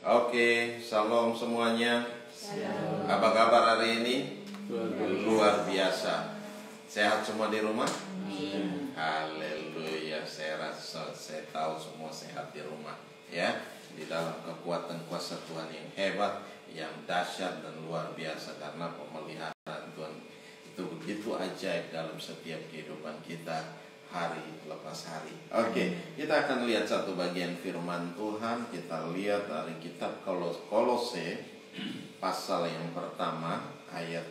Oke, shalom semuanya. Shalom. Apa kabar hari ini? Luar biasa. Sehat semua di rumah? Amin. Haleluya. Saya tahu semua sehat di rumah, ya. Di dalam kekuatan kuasa Tuhan yang hebat, yang dahsyat dan luar biasa, karena pemeliharaan Tuhan itu begitu ajaib dalam setiap kehidupan kita hari lepas hari. Oke, kita akan lihat satu bagian firman Tuhan. Kita lihat dari kitab Kolose pasal yang pertama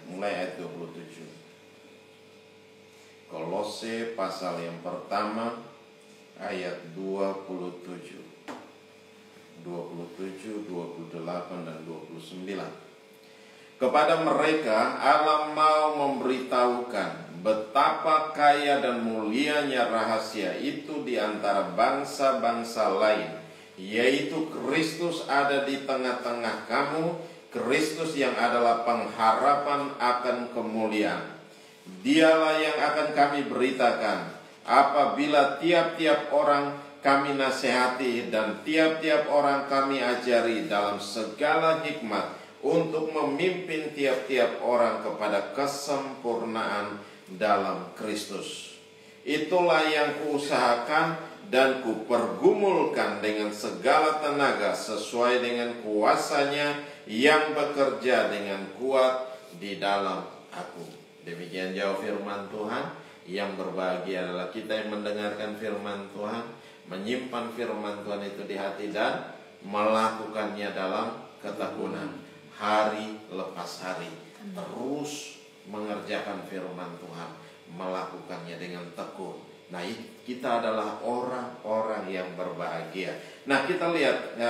mulai ayat 27. Kolose pasal yang pertama ayat 27, 28 dan 29. Kepada mereka Allah mau memberitahukan betapa kaya dan mulianya rahasia itu di antara bangsa-bangsa lain, yaitu Kristus ada di tengah-tengah kamu, Kristus yang adalah pengharapan akan kemuliaan. Dialah yang akan kami beritakan apabila tiap-tiap orang kami nasihati dan tiap-tiap orang kami ajari dalam segala hikmat, untuk memimpin tiap-tiap orang kepada kesempurnaan dalam Kristus. Itulah yang kuusahakan dan kupergumulkan dengan segala tenaga sesuai dengan kuasanya yang bekerja dengan kuat di dalam aku. Demikian jauh firman Tuhan. Yang berbahagia adalah kita yang mendengarkan firman Tuhan, menyimpan firman Tuhan itu di hati dan melakukannya dalam ketekunan. Hari lepas hari terus mengerjakan firman Tuhan, melakukannya dengan tekun. Nah, kita adalah orang-orang yang berbahagia. Nah, kita lihat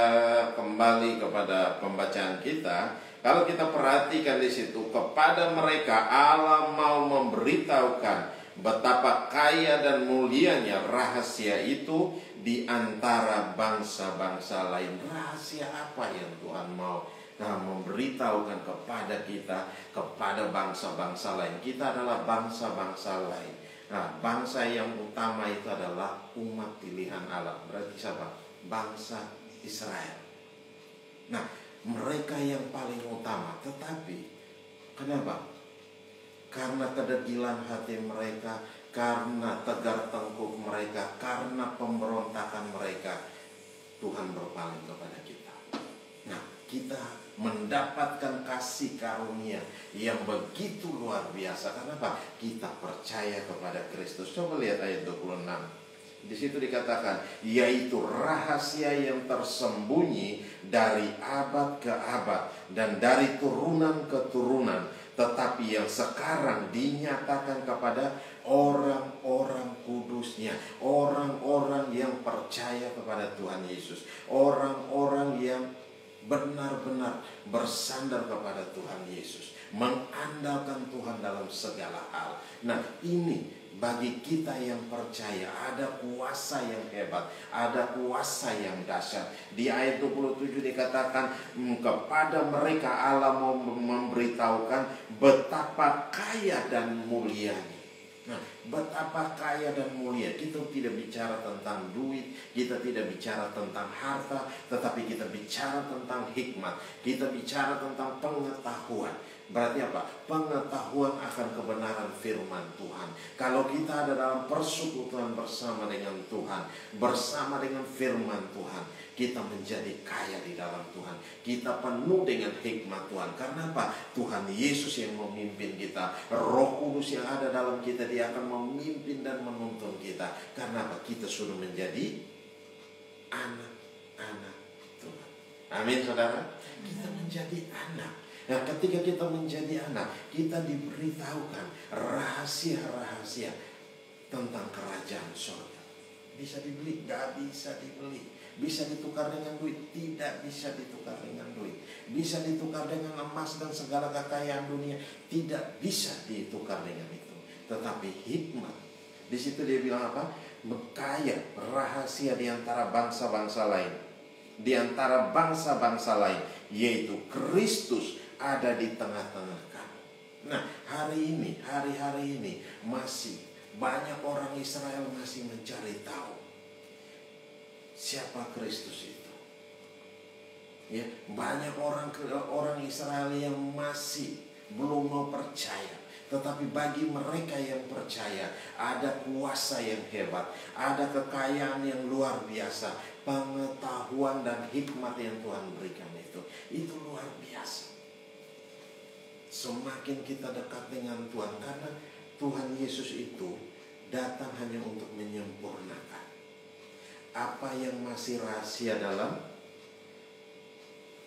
kembali kepada pembacaan kita. Kalau kita perhatikan di situ, kepada mereka Allah mau memberitahukan betapa kaya dan mulianya rahasia itu di antara bangsa-bangsa lain. Rahasia apa yang Tuhan mau memberitahukan kepada kita, kepada bangsa-bangsa lain? Kita adalah bangsa-bangsa lain. Nah, bangsa yang utama itu adalah umat pilihan Allah. Berarti siapa? Bangsa Israel. Nah, mereka yang paling utama. Tetapi kenapa? Karena kedegilan hati mereka, karena tegar tengkuk mereka, karena pemberontakan mereka, Tuhan berpaling kepada kita. Nah, kita mendapatkan kasih karunia yang begitu luar biasa. Kenapa? Kita percaya kepada Kristus. Coba lihat ayat 26. Di situ dikatakan, yaitu rahasia yang tersembunyi dari abad ke abad dan dari turunan ke turunan, tetapi yang sekarang dinyatakan kepada orang-orang kudusnya, orang-orang yang percaya kepada Tuhan Yesus, orang-orang yang benar-benar bersandar kepada Tuhan Yesus, mengandalkan Tuhan dalam segala hal. Nah, ini bagi kita yang percaya, ada kuasa yang hebat, ada kuasa yang dahsyat. Di ayat 27 dikatakan, kepada mereka Allah mau memberitahukan betapa kaya dan mulianya. Nah, betapa kaya dan mulia. Kita tidak bicara tentang duit, kita tidak bicara tentang harta, tetapi kita bicara tentang hikmat. Kita bicara tentang pengetahuan. Berarti apa? Pengetahuan akan kebenaran firman Tuhan. Kalau kita ada dalam persekutuan bersama dengan Tuhan, bersama dengan firman Tuhan, kita menjadi kaya di dalam Tuhan. Kita penuh dengan hikmat Tuhan. Karena apa? Tuhan Yesus yang memimpin kita. Roh Kudus yang ada dalam kita, Dia akan memimpin dan menuntun kita. Karena apa? Kita sudah menjadi anak-anak Tuhan. Amin, saudara. Kita menjadi anak. Nah, ketika kita menjadi anak, kita diberitahukan rahasia-rahasia tentang kerajaan surga. Bisa dibeli? Gak bisa dibeli. Bisa ditukar dengan duit? Tidak bisa ditukar dengan duit. Bisa ditukar dengan emas dan segala kekayaan dunia? Tidak bisa ditukar dengan itu. Tetapi hikmat, di situ dia bilang apa? Kaya rahasia di antara bangsa-bangsa lain, di antara bangsa-bangsa lain, yaitu Kristus ada di tengah-tengah kamu. Nah, hari-hari ini masih banyak orang Israel masih mencari tahu siapa Kristus itu. Ya, banyak orang Israel yang masih belum mau percaya. Tetapi bagi mereka yang percaya, ada kuasa yang hebat, ada kekayaan yang luar biasa, pengetahuan dan hikmat yang Tuhan berikan itu luar biasa. Semakin kita dekat dengan Tuhan, karena Tuhan Yesus itu datang hanya untuk menyempurnakan apa yang masih rahasia dalam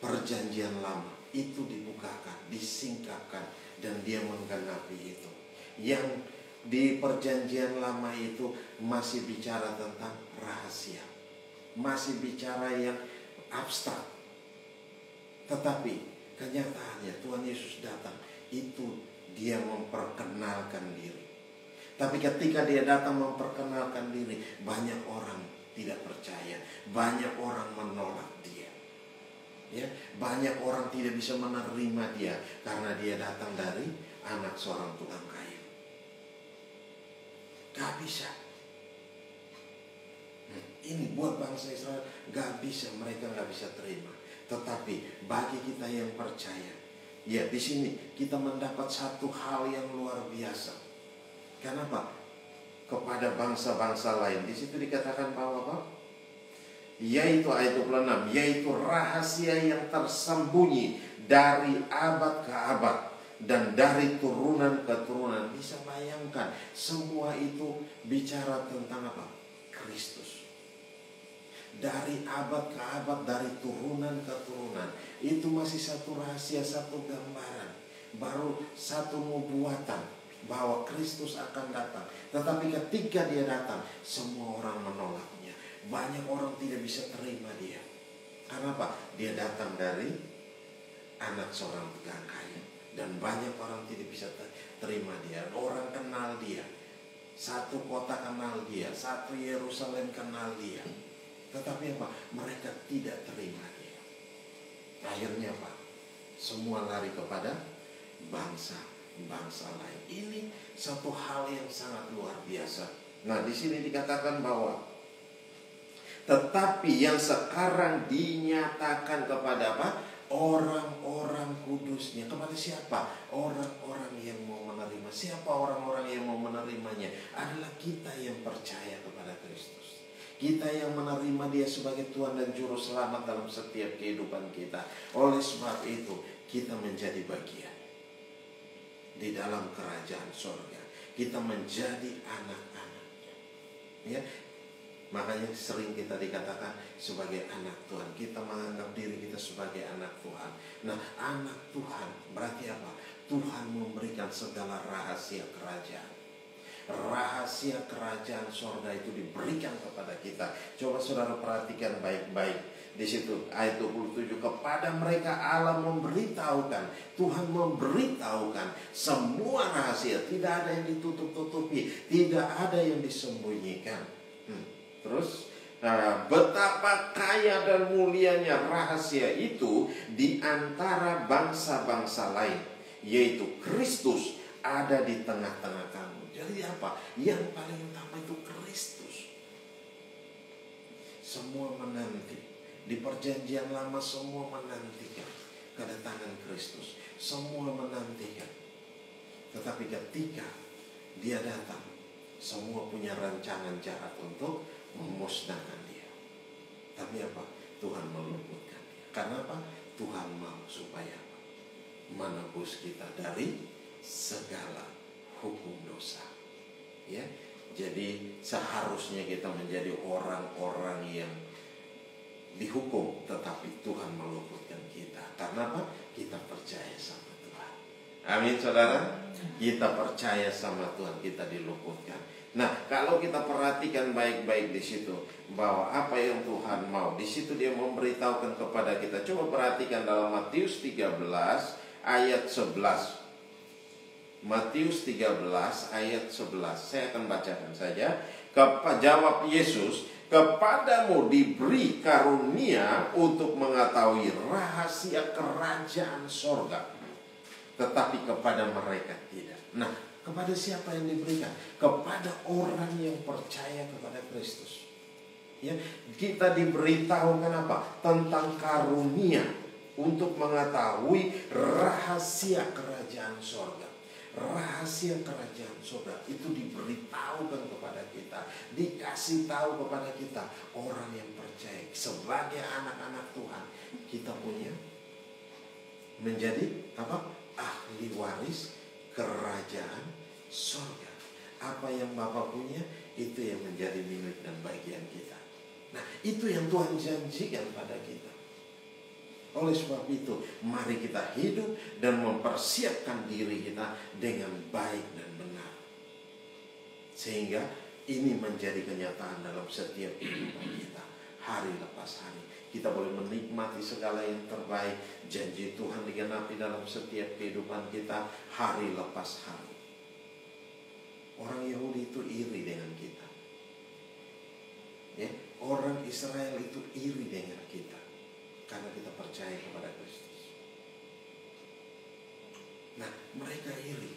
perjanjian lama, itu dibukakan, disingkapkan, dan dia menggenapi itu. Yang di perjanjian lama itu masih bicara tentang rahasia, masih bicara yang abstrak. Tetapi kenyataannya Tuhan Yesus datang, itu dia memperkenalkan diri. Tapi ketika dia datang memperkenalkan diri, banyak orang tidak percaya, banyak orang menolak dia. Ya, banyak orang tidak bisa menerima dia karena dia datang dari anak seorang tukang kayu. Gak bisa. Ini buat bangsa Israel gak bisa, mereka gak bisa terima. Tetapi bagi kita yang percaya, ya di sini kita mendapat satu hal yang luar biasa. Kenapa? Kepada bangsa-bangsa lain. Di situ dikatakan bahwa apa? Yaitu ayat 26, yaitu rahasia yang tersembunyi dari abad ke abad dan dari turunan ke turunan. Bisa bayangkan, semua itu bicara tentang apa? Kristus. Dari abad ke abad, dari turunan ke turunan. Itu masih satu rahasia, satu gambaran, baru satu nubuatan bahwa Kristus akan datang. Tetapi ketika dia datang, semua orang menolaknya. Banyak orang tidak bisa terima dia. Karena apa? Dia datang dari anak seorang tukang kayu. Dan banyak orang tidak bisa terima dia. Orang kenal dia. Satu kota kenal dia. Satu Yerusalem kenal dia. Tetapi apa? Mereka tidak terima dia. Akhirnya apa? Semua lari kepada bangsa lain. Ini satu hal yang sangat luar biasa. Nah, di sini dikatakan bahwa tetapi yang sekarang dinyatakan kepada apa? Orang-orang kudusnya. Kepada siapa? Orang-orang yang mau menerima. Siapa orang-orang yang mau menerimanya? Adalah kita yang percaya kepada Kristus. Kita yang menerima dia sebagai Tuhan dan Juru Selamat dalam setiap kehidupan kita. Oleh sebab itu, kita menjadi bagian di dalam kerajaan surga. Kita menjadi anak-anaknya. Ya. Makanya sering kita dikatakan sebagai anak Tuhan. Kita menganggap diri kita sebagai anak Tuhan. Nah, anak Tuhan berarti apa? Tuhan memberikan segala rahasia kerajaan. Rahasia kerajaan surga itu diberikan kepada kita. Coba saudara perhatikan baik-baik. Di situ ayat 27, kepada mereka Allah memberitahukan, Tuhan memberitahukan semua rahasia. Tidak ada yang ditutup-tutupi, tidak ada yang disembunyikan. Terus, betapa kaya dan mulianya rahasia itu di antara bangsa-bangsa lain, yaitu Kristus ada di tengah-tengah kamu. Jadi apa? Yang paling utama itu Kristus. Semua menanti. Di perjanjian lama semua menantikan kedatangan Kristus. Semua menantikan. Tetapi ketika dia datang, semua punya rancangan jahat untuk memusnahkan dia. Tapi apa? Tuhan meluputkan dia. Karena apa? Tuhan mau supaya apa? Menebus kita dari segala hukum dosa. Ya. Jadi seharusnya kita menjadi orang-orang yang dihukum, tetapi Tuhan meluputkan kita. Karena apa? Kita percaya sama Tuhan. Amin, saudara. Kita percaya sama Tuhan, kita diluputkan. Nah, kalau kita perhatikan baik-baik di situ bahwa apa yang Tuhan mau, di situ dia memberitahukan kepada kita. Coba perhatikan dalam Matius 13 ayat 11. Matius 13 ayat 11. Saya akan bacakan saja. Jawab Yesus, kepadamu diberi karunia untuk mengetahui rahasia kerajaan sorga, tetapi kepada mereka tidak. Nah, kepada siapa yang diberikan? Kepada orang yang percaya kepada Kristus. Ya, kita diberitahukan apa? Tentang karunia untuk mengetahui rahasia kerajaan sorga. Rahasia kerajaan sorga itu diberitahukan kepada kita, dikasih tahu kepada kita, orang yang percaya sebagai anak-anak Tuhan. Kita punya menjadi apa? Ahli waris kerajaan sorga. Apa yang Bapa punya, itu yang menjadi milik dan bagian kita. Nah, itu yang Tuhan janjikan pada kita. Oleh sebab itu, mari kita hidup dan mempersiapkan diri kita dengan baik dan benar. Sehingga ini menjadi kenyataan dalam setiap kehidupan kita. Hari lepas hari, kita boleh menikmati segala yang terbaik. Janji Tuhan digenapi dalam setiap kehidupan kita hari lepas hari. Orang Yahudi itu iri dengan kita. Ya, orang Israel itu iri dengan kita karena kita percaya kepada Kristus. Nah, mereka iri.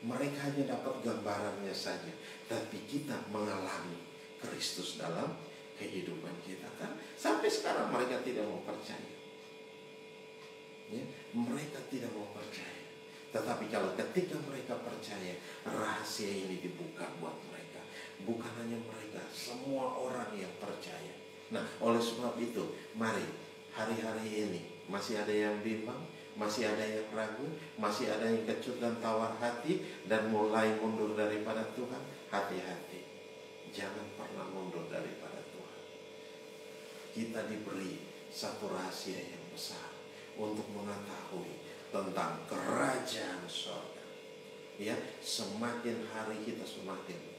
Mereka hanya dapat gambarannya saja, tapi kita mengalami Kristus dalam kehidupan kita kan. Sampai sekarang mereka tidak mau percaya. Ya, mereka tidak mau percaya. Tetapi kalau ketika mereka percaya, rahasia ini dibuka buat mereka. Bukan hanya mereka, semua orang yang percaya. Nah, oleh sebab itu, mari hari-hari ini masih ada yang bimbang, masih ada yang ragu, masih ada yang kecut dan tawar hati dan mulai mundur daripada Tuhan. Hati-hati, jangan pernah mundur daripada Tuhan. Kita diberi satu rahasia yang besar untuk mengetahui tentang kerajaan sorga. Ya, semakin hari kita semakin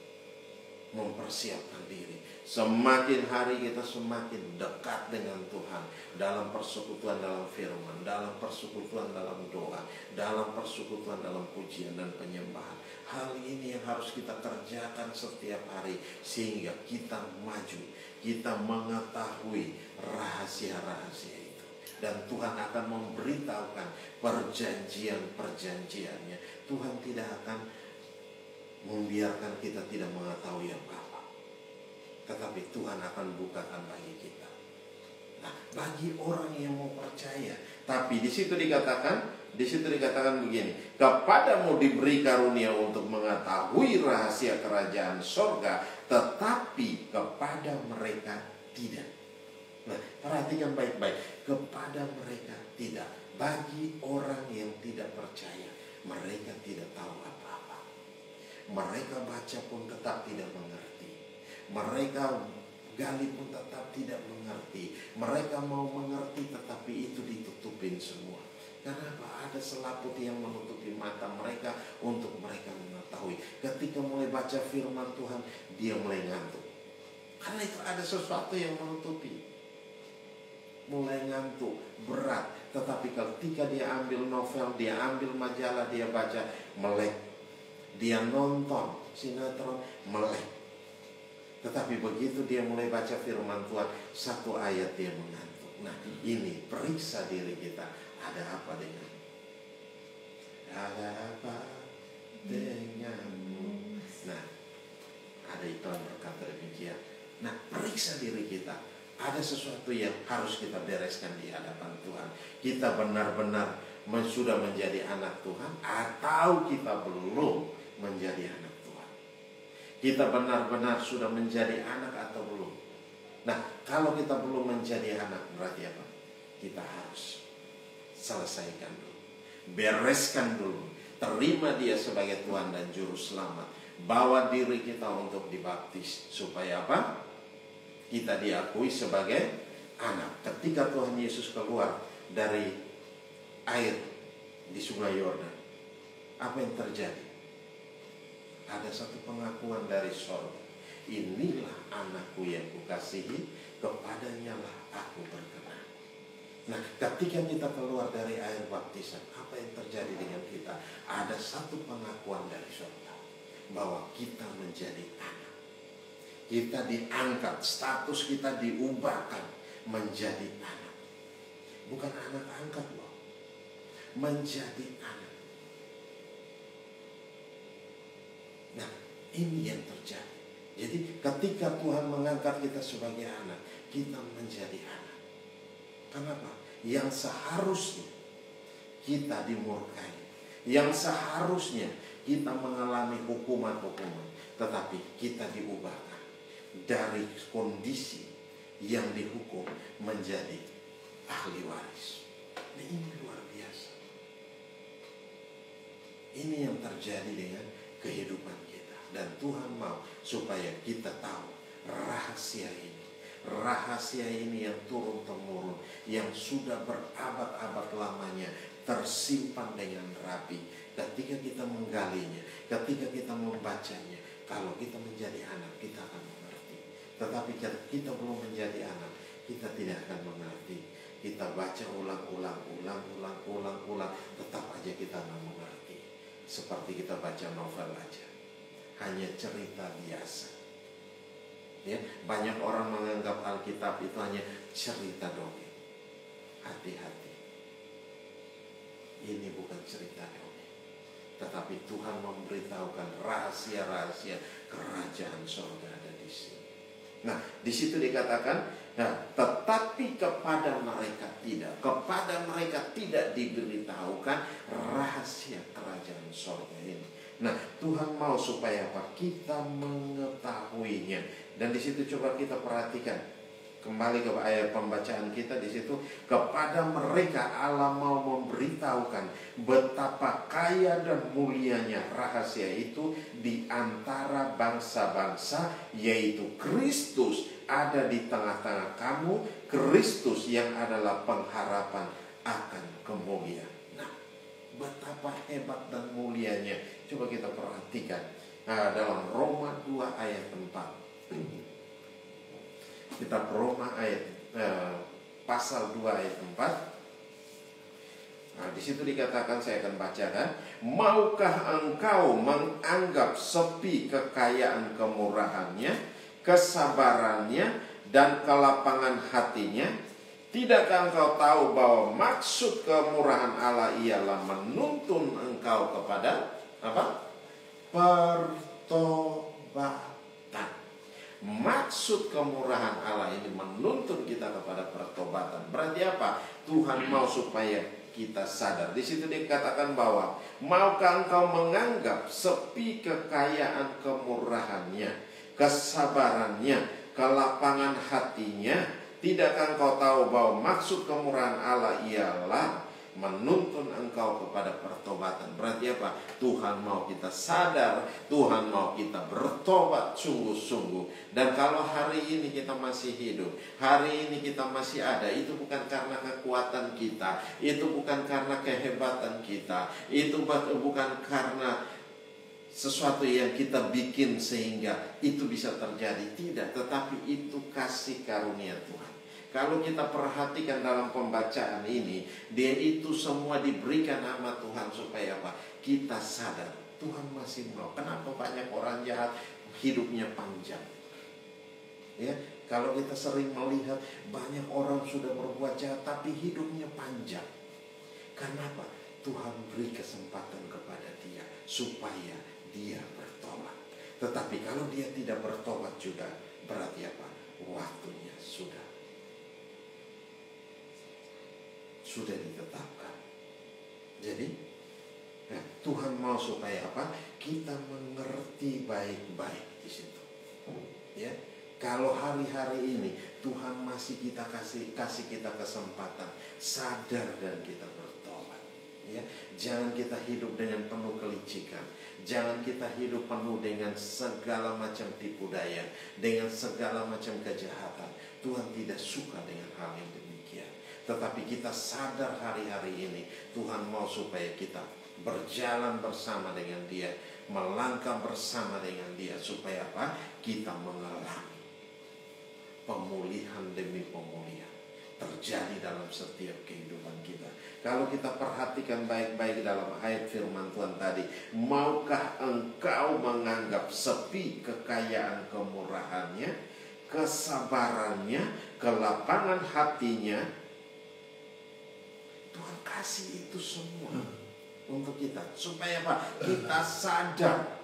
mempersiapkan diri. Semakin hari kita semakin dekat dengan Tuhan. Dalam persekutuan dalam firman, dalam persekutuan dalam doa, dalam persekutuan dalam pujian dan penyembahan. Hal ini yang harus kita kerjakan setiap hari, sehingga kita maju, kita mengetahui rahasia-rahasia itu. Dan Tuhan akan memberitahukan perjanjian-perjanjiannya. Tuhan tidak akan membiarkan kita tidak mengetahui apa-apa, tetapi Tuhan akan bukakan bagi kita. Nah, bagi orang yang mau percaya, tapi di situ dikatakan begini, kepadamu diberi karunia untuk mengetahui rahasia kerajaan sorga, tetapi kepada mereka tidak. Nah, perhatikan baik-baik, kepada mereka tidak. Bagi orang yang tidak percaya, mereka tidak tahu apa-apa. Mereka baca pun tetap tidak mengerti. Mereka gali pun tetap tidak mengerti. Mereka mau mengerti tetapi itu ditutupin semua. Kenapa? Ada selaput yang menutupi mata mereka untuk mereka mengetahui. Ketika mulai baca firman Tuhan, dia mulai ngantuk. Karena itu ada sesuatu yang menutupi. Mulai ngantuk, berat. Tetapi ketika dia ambil novel, dia ambil majalah, dia baca, melek. Dia nonton sinetron, melek. Tetapi begitu dia mulai baca firman Tuhan, satu ayat dia mengantuk. Nah, ini periksa diri kita. Ada apa denganmu? Ada apa denganmu? Nah, ada iklan berkata demikian. Nah, periksa diri kita. Ada sesuatu yang harus kita bereskan di hadapan Tuhan. Kita benar-benar sudah menjadi anak Tuhan, atau kita belum menjadi anak Tuhan. Kita benar-benar sudah menjadi anak atau belum. Nah, kalau kita belum menjadi anak, berarti apa? Kita harus selesaikan dulu, bereskan dulu, terima dia sebagai Tuhan dan Juru Selamat. Bawa diri kita untuk dibaptis. Supaya apa? Kita diakui sebagai anak. Ketika Tuhan Yesus keluar dari air di Sungai Yordan, apa yang terjadi? Ada satu pengakuan dari sorga. Inilah anakku yang kukasihi, kepadanya lah aku berkenan. Nah, ketika kita keluar dari air baptisan, apa yang terjadi dengan kita? Ada satu pengakuan dari sorga bahwa kita menjadi anak. Kita diangkat, status kita diubahkan menjadi anak. Bukan anak angkat loh, menjadi anak. Nah, ini yang terjadi. Jadi ketika Tuhan mengangkat kita sebagai anak, kita menjadi anak. Kenapa? Yang seharusnya kita dimurkai, yang seharusnya kita mengalami hukuman-hukuman, tetapi kita diubahkan dari kondisi yang dihukum menjadi ahli waris. Nah, ini luar biasa. Ini yang terjadi dengan kehidupan kita. Dan Tuhan mau supaya kita tahu rahasia ini. Rahasia ini yang turun-temurun, yang sudah berabad-abad lamanya tersimpan dengan rapi. Ketika kita menggalinya, ketika kita membacanya, kalau kita menjadi anak, kita akan mengerti. Tetapi kita belum menjadi anak, kita tidak akan mengerti. Kita baca ulang-ulang, tetap aja kita nggak mengerti. Seperti kita baca novel aja, hanya cerita biasa. Ya, banyak orang menganggap Alkitab itu hanya cerita dongeng. Hati-hati, ini bukan cerita dongeng, tetapi Tuhan memberitahukan rahasia-rahasia kerajaan surga ada di sini. Nah, di situ dikatakan, tetapi kepada mereka tidak diberitahukan rahasia kerajaan surga ini. Nah, Tuhan mau supaya apa? Kita mengetahuinya. Dan di situ coba kita perhatikan kembali ke ayat pembacaan kita di situ, kepada mereka Allah mau memberitahukan betapa kaya dan mulianya rahasia itu di antara bangsa-bangsa, yaitu Kristus ada di tengah-tengah kamu, Kristus yang adalah pengharapan akan kemuliaan. Nah, betapa hebat dan mulianya. Coba kita perhatikan dalam Roma 2 ayat 4. Kitab Roma pasal 2 ayat 4. Nah, di situ dikatakan, saya akan bacakan. Maukah engkau menganggap sepi kekayaan kemurahannya, kesabarannya, dan kelapangan hatinya? Tidakkah engkau tahu bahwa maksud kemurahan Allah ialah menuntun engkau kepada apa? Pertobatan. Maksud kemurahan Allah ini menuntun kita kepada pertobatan. Berarti apa? Tuhan mau supaya kita sadar. Di situ dikatakan bahwa maukah engkau menganggap sepi kekayaan kemurahannya, kesabarannya, kelapangan hatinya? Tidakkah engkau tahu bahwa maksud kemurahan Allah ialah menuntun engkau kepada pertobatan? Berarti apa? Tuhan mau kita sadar, Tuhan mau kita bertobat sungguh-sungguh. Dan kalau hari ini kita masih hidup, hari ini kita masih ada, itu bukan karena kekuatan kita, itu bukan karena kehebatan kita, itu bukan karena sesuatu yang kita bikin sehingga itu bisa terjadi. Tidak, tetapi itu kasih karunia Tuhan. Kalau kita perhatikan dalam pembacaan ini, dia itu semua diberikan nama Tuhan supaya apa? Kita sadar Tuhan masih mau. Kenapa banyak orang jahat hidupnya panjang? Ya, kalau kita sering melihat banyak orang sudah berbuat jahat tapi hidupnya panjang. Kenapa? Tuhan beri kesempatan kepada dia supaya dia bertobat. Tetapi kalau dia tidak bertobat juga, berarti apa? Waktunya sudah ditetapkan. Jadi Tuhan mau supaya apa? Kita mengerti baik-baik di situ. Ya, kalau hari-hari ini Tuhan masih kasih kita kesempatan sadar dan kita bertobat. Ya, jangan kita hidup dengan penuh kelicikan. Jangan kita hidup penuh dengan segala macam tipu daya, dengan segala macam kejahatan. Tuhan tidak suka dengan hal yang demikian. Tetapi kita sadar hari-hari ini Tuhan mau supaya kita berjalan bersama dengan dia, melangkah bersama dengan dia, supaya apa? Kita mengalami pemulihan demi pemulihan terjadi dalam setiap kehidupan kita. Kalau kita perhatikan baik-baik dalam ayat firman Tuhan tadi, maukah engkau menganggap sepi kekayaan kemurahannya, kesabarannya, kelapangan hatinya? Tuhan kasih itu semua untuk kita supaya apa? Kita sadar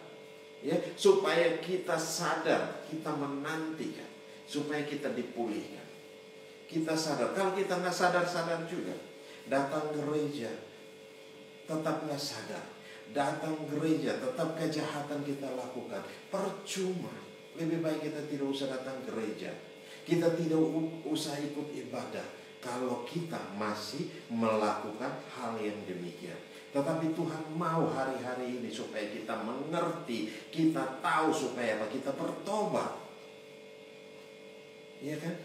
Ya, supaya kita sadar, kita menantikan, supaya kita dipulihkan. Kita sadar, kalau kita nggak sadar juga, datang gereja tetap nggak sadar, datang gereja tetap kejahatan kita lakukan, percuma. Lebih baik kita tidak usah datang gereja, kita tidak usah ikut ibadah, kalau kita masih melakukan hal yang demikian. Tetapi Tuhan mau hari-hari ini supaya kita mengerti, kita tahu supaya apa? Kita bertobat. Iya kan?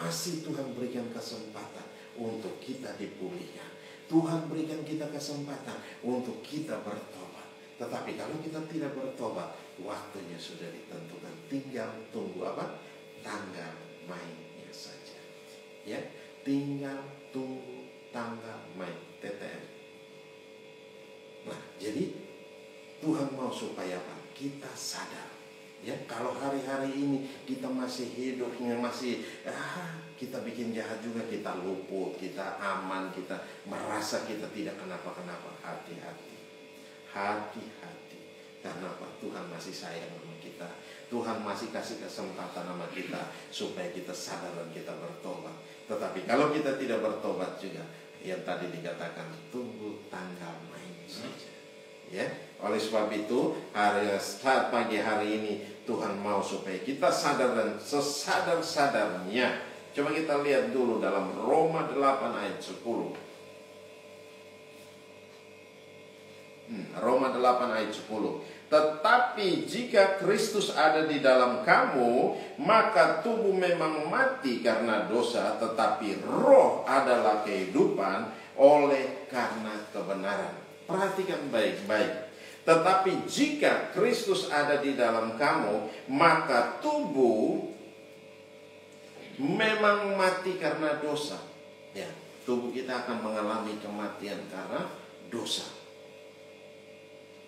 Asih Tuhan berikan kesempatan untuk kita dipulihkan. Tuhan berikan kita kesempatan untuk kita bertobat. Tetapi kalau kita tidak bertobat, waktunya sudah ditentukan. Tinggal tunggu apa? Tanggal mainnya saja. Ya, tinggal tunggu tanggal main TTM. Nah, jadi Tuhan mau supaya apa? Kita sadar. Ya, kalau hari-hari ini kita masih hidupnya masih kita bikin jahat juga, kita luput, kita aman, kita merasa kita tidak kenapa-kenapa. Hati-hati. Hati-hati. Karena apa? Tuhan masih sayang sama kita. Tuhan masih kasih kesempatan sama kita supaya kita sadar dan kita bertobat. Tetapi kalau kita tidak bertobat juga, yang tadi dikatakan, tunggu tanggal main saja. Ya, oleh sebab itu saat pagi hari ini Tuhan mau supaya kita sadar dan sesadar-sadarnya. Coba kita lihat dulu dalam Roma 8 ayat 10. Roma 8 ayat 10. Tetapi jika Kristus ada di dalam kamu, maka tubuh memang mati karena dosa, tetapi roh adalah kehidupan oleh karena kebenaran. Perhatikan baik-baik. Tetapi jika Kristus ada di dalam kamu, maka tubuh memang mati karena dosa. Ya, tubuh kita akan mengalami kematian karena dosa.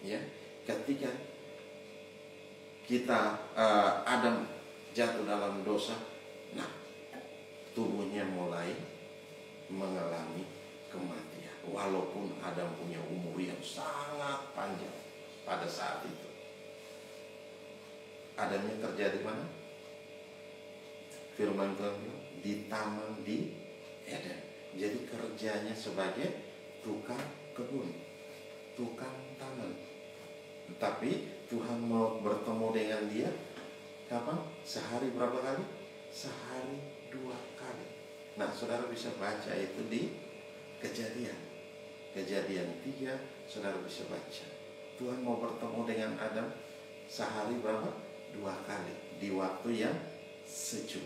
Ya, ketika kita Adam jatuh dalam dosa, nah tubuhnya mulai mengalami kematian. Walaupun Adam punya umur yang sangat panjang pada saat itu. Adamnya terjadi mana? Firman Tuhan bilang di taman di Eden. Jadi kerjanya sebagai tukang kebun, tukang taman. Tetapi Tuhan mau bertemu dengan dia kapan? Sehari berapa kali? Sehari 2 kali. Nah, saudara bisa baca itu di Kejadian 3, saudara bisa baca. Tuhan mau bertemu dengan Adam sehari berapa? 2 kali. Di waktu yang sejuk.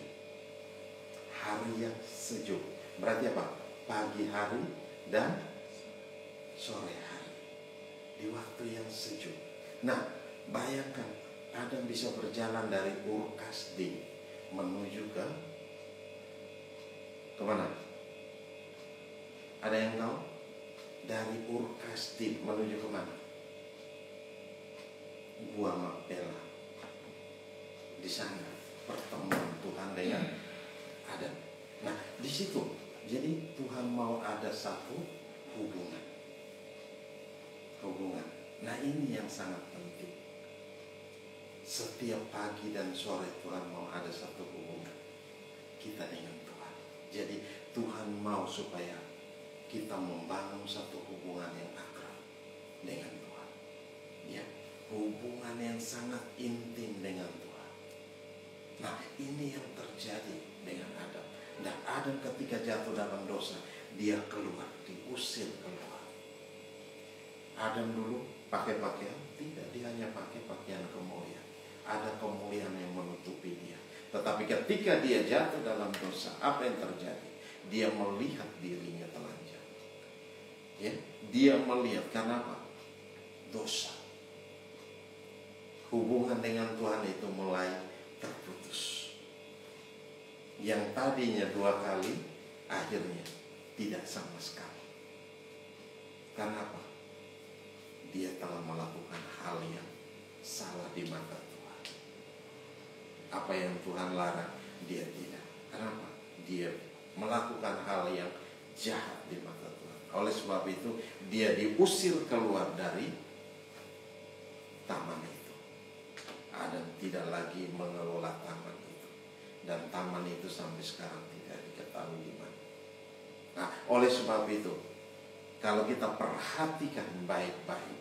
Hari yang sejuk. Berarti apa? Pagi hari dan sore hari. Di waktu yang sejuk. Nah, bayangkan Adam bisa berjalan dari Ur Kasdim menuju ke mana? Ada yang tahu? Dari Ur Kasdim menuju ke mana? Gua Makpela. Di sana pertemuan Tuhan dengan Adam. Nah, di situ jadi Tuhan mau ada satu hubungan. Nah, ini yang sangat penting. Setiap pagi dan sore Tuhan mau ada satu hubungan kita dengan Tuhan. Jadi Tuhan mau supaya kita membangun satu hubungan yang akrab dengan Tuhan. Ya, hubungan yang sangat intim dengan Tuhan. Nah, ini yang terjadi dengan Adam. Dan Adam ketika jatuh dalam dosa, dia keluar, diusir keluar. Adam dulu pakai pakaian? Tidak, dia hanya pakai pakaian kemuliaan. Ada kemuliaan yang menutupi dia. Tetapi ketika dia jatuh dalam dosa, apa yang terjadi? Dia melihat dirinya telanjang. Ya, dia melihat karena apa? Dosa. Hubungan dengan Tuhan itu mulai terputus. Yang tadinya 2 kali, akhirnya tidak sama sekali. Karena apa? Dia telah melakukan hal yang salah di mata Tuhan. Apa yang Tuhan larang, dia tidak. Kenapa? Dia melakukan hal yang jahat di mata Tuhan. Oleh sebab itu dia diusir keluar dari taman itu. Adam tidak lagi mengelola taman itu. Dan taman itu sampai sekarang tidak diketahui di mana. Nah, oleh sebab itu, kalau kita perhatikan baik-baik,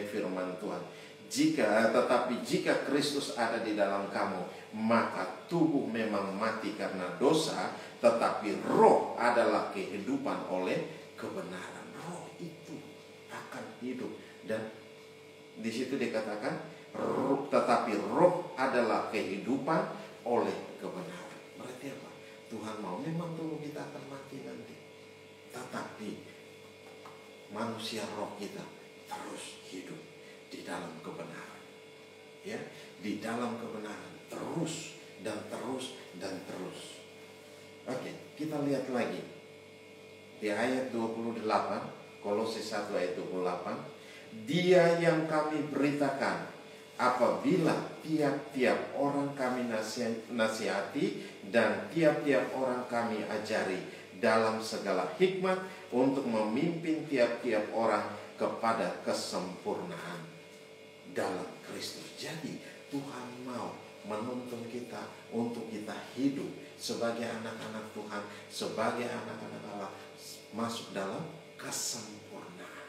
firman Tuhan, tetapi jika Kristus ada di dalam kamu, maka tubuh memang mati karena dosa, tetapi roh adalah kehidupan oleh kebenaran. Roh itu akan hidup. Dan di situ dikatakan, tetapi roh adalah kehidupan oleh kebenaran. Berarti apa? Tuhan mau memang dulu kita akan mati nanti, tetapi manusia roh kita terus hidup di dalam kebenaran. Ya, di dalam kebenaran terus dan terus dan terus. Oke, kita lihat lagi di ayat 28, Kolose 1 ayat 28. Dia yang kami beritakan, apabila tiap-tiap orang kami nasihati dan tiap-tiap orang kami ajari dalam segala hikmat untuk memimpin tiap-tiap orang kepada kesempurnaan dalam Kristus. Jadi Tuhan mau menuntun kita untuk kita hidup sebagai anak-anak Tuhan, sebagai anak-anak Allah, masuk dalam kesempurnaan.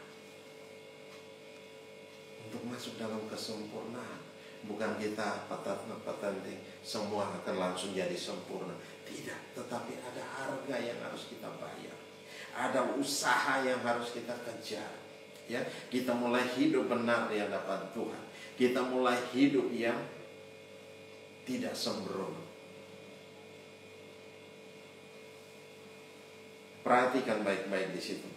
Untuk masuk dalam kesempurnaan, bukan kita patat-patat semua akan langsung jadi sempurna. Tidak, tetapi ada harga yang harus kita bayar. Ada usaha yang harus kita kejar. Ya, kita mulai hidup benar di hadapan Tuhan. Kita mulai hidup yang tidak sembrono. Perhatikan baik-baik di situ.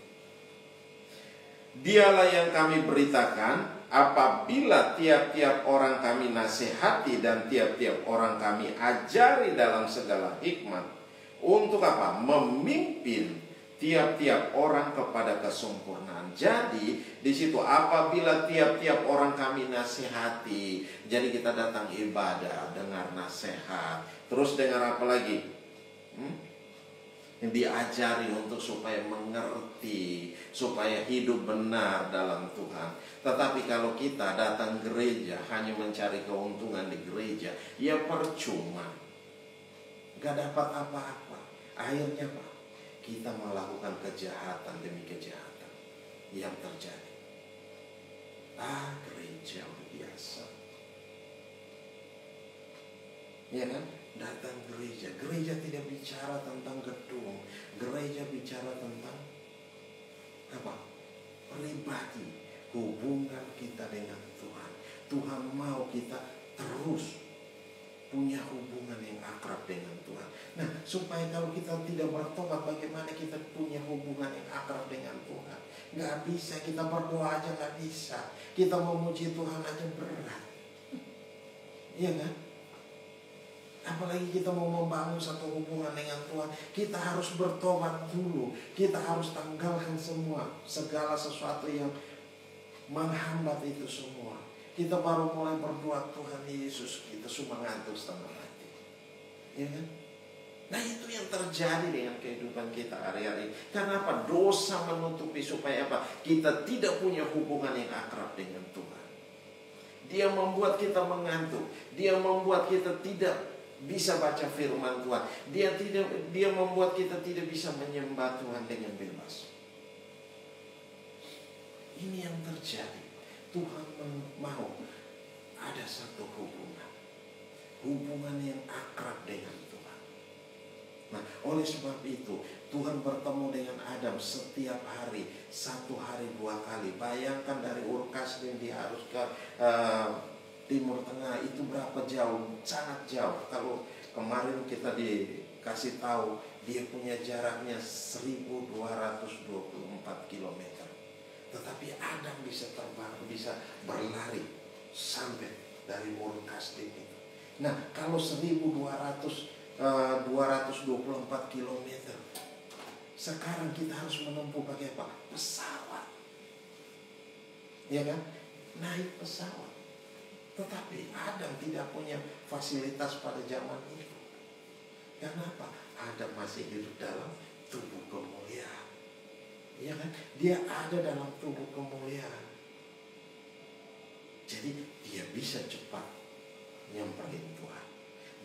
Dialah yang kami beritakan, apabila tiap-tiap orang kami nasihati dan tiap-tiap orang kami ajari dalam segala hikmat. Untuk apa? Memimpin tiap-tiap orang kepada kesempurnaan. Jadi di situ apabila tiap-tiap orang kami nasihati, jadi kita datang ibadah, dengar nasihat, terus dengar apa lagi? Diajari untuk supaya mengerti, supaya hidup benar dalam Tuhan. Tetapi kalau kita datang gereja hanya mencari keuntungan di gereja, ya percuma, gak dapat apa-apa. Akhirnya apa? Kita melakukan kejahatan demi kejahatan yang terjadi. Gereja biasa, ya kan? Datang gereja, gereja tidak bicara tentang gedung, gereja bicara tentang apa? Pribadi, hubungan kita dengan Tuhan. Tuhan mau kita terus punya hubungan yang akrab dengan Tuhan. Nah, supaya kalau kita tidak bertobat, bagaimana kita punya hubungan yang akrab dengan Tuhan? Gak bisa, kita berdoa aja gak bisa. Kita memuji Tuhan aja berat. Iya kan? Apalagi kita mau membangun satu hubungan dengan Tuhan, kita harus bertobat dulu. Kita harus tanggalkan semua, segala sesuatu yang menghambat itu semua. Kita baru mulai berdoa, Tuhan Yesus, kita cuma ngantuk setengah mati. Ya kan? Nah, itu yang terjadi dengan kehidupan kita hari-hari. Karena apa? Dosa menutupi supaya apa? Kita tidak punya hubungan yang akrab dengan Tuhan. Dia membuat kita mengantuk. Dia membuat kita tidak bisa baca firman Tuhan. Dia membuat kita tidak bisa menyembah Tuhan dengan bebas. Ini yang terjadi. Tuhan mau ada satu hubungan yang akrab dengan Tuhan. Nah, oleh sebab itu Tuhan bertemu dengan Adam setiap hari, 1 hari 2 kali. Bayangkan dari Ur Kasdim dia harus ke Timur Tengah, itu berapa jauh? Sangat jauh. Kalau kemarin kita dikasih tahu dia punya jaraknya 1224 km. Tetapi Adam bisa terbang, bisa berlari sampai dari Ur Kasdim itu. Nah, kalau 224 km, sekarang kita harus menempuh pakai apa? Pesawat. Ya kan? Naik pesawat. Tetapi Adam tidak punya fasilitas pada zaman itu. Kenapa? Adam masih hidup dalam tubuh kemuliaan. Ya kan? Dia ada dalam tubuh kemuliaan. Jadi dia bisa cepat nyamperin Tuhan.